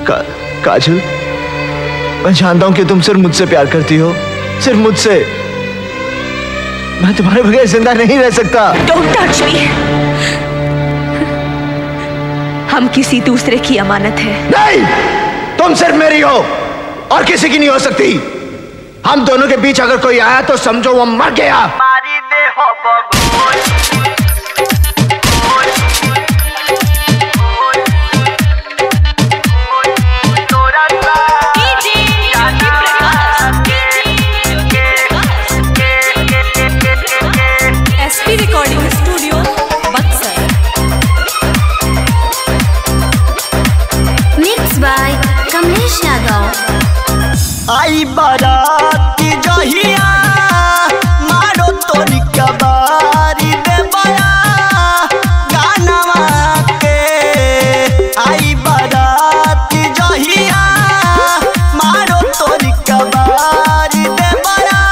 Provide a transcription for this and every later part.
काजल, मैं जानता हूं कि तुम सिर्फ मुझसे प्यार करती हो, सिर्फ मुझसे। मैं तुम्हारे बगैर जिंदा नहीं रह सकता। Don't touch me। हम किसी दूसरे की अमानत है। नहीं, तुम सिर्फ मेरी हो और किसी की नहीं हो सकती। हम दोनों के बीच अगर कोई आया तो समझो वो मर गया। Recording studio Buxar. Mix by Kamlesh Yadav. आई बाराती जहिया मारो तोरी कबारी दे बड़ा गानवा के। आई बाराती जहिया मारो तोरी कबारी दे बड़ा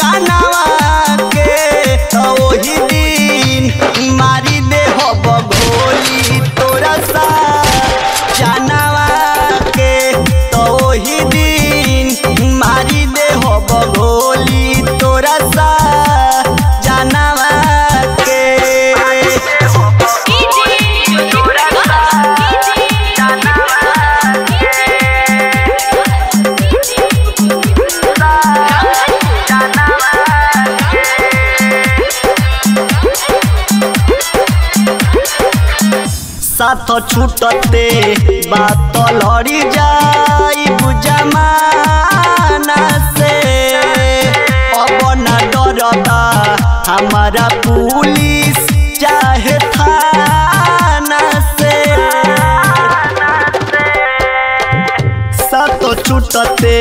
गानवा के। वही दिन मारी दे हो बगोली तोरा सा जानवा के। तो वही दिन मारी दे हो बगोली तोरा सा जानवा के। साथ छूटते बात लड़ी जाई जमाना से। अब न डरता हमारा पुलिस चाहे थाना से। साथ छूटते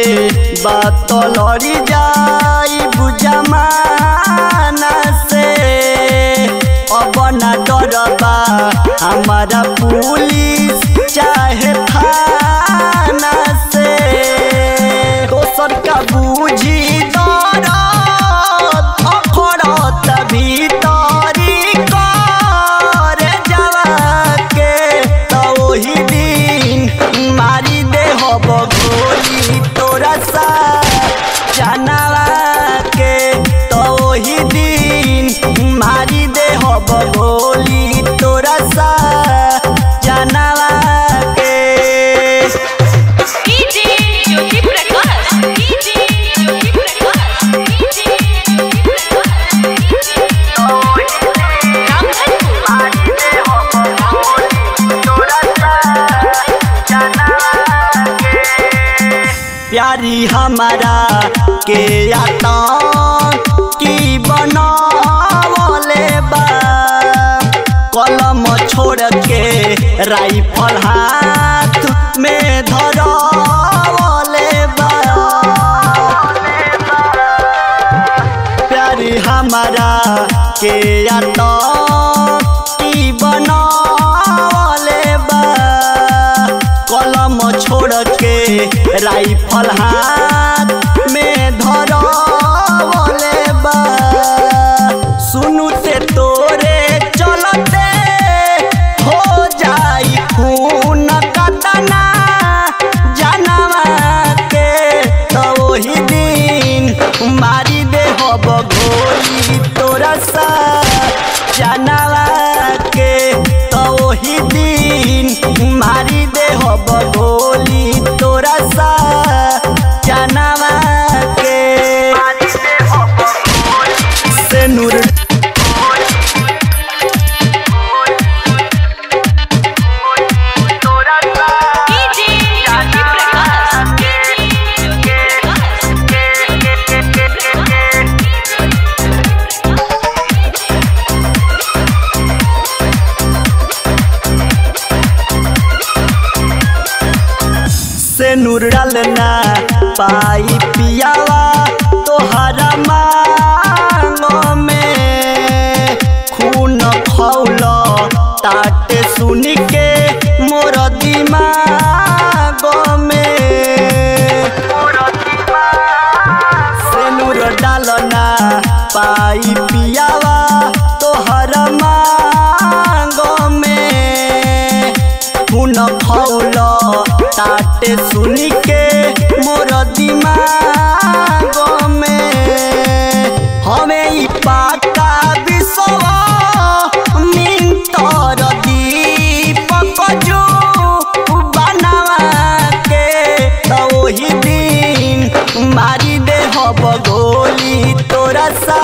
बात लड़ी जाई जमाना से। अब न डरबा हमारा पुलिस चाहे थाना से। दोसर का बूझी दर्द अखड़त भीतरी कर जवा के। तो वही दिन मारी दे हो बगोली तोरा सा जानवा के। तो वही दिन मारी दे हो बगोली तोरा सा जानवा के। प्यारी हमारा के आतंक की बनावले बा। कलम छोड़ के राइफल हाथ में धरवले बा। प्यारी हमारा के आतंक की बनावले बा। कलम छोड़ के राइफल हाथ में धरवले बा। सुनु से तोरे चलते हो जाई खून कतना जानवा के। तो वही दिन मारी दे हो बगोली तोरा सा जानवा के। तो वही दिन मारी दे हो बगोली तोरा सा जानवा के। से नूर से नूर डालना पाई पियावा तोहरा मांगो में। खून खौला ताटे सुन के मोर दिमागो में। से नूर डालना पाई पियावा तोहरा मांगो में। खून खौला बाटे सुनी के मोर दिमाग में हमें ई पाका विश्वा मिंतर दीपक जो बनावा के तो वही दिन मारी दे हब गोली तोरा सा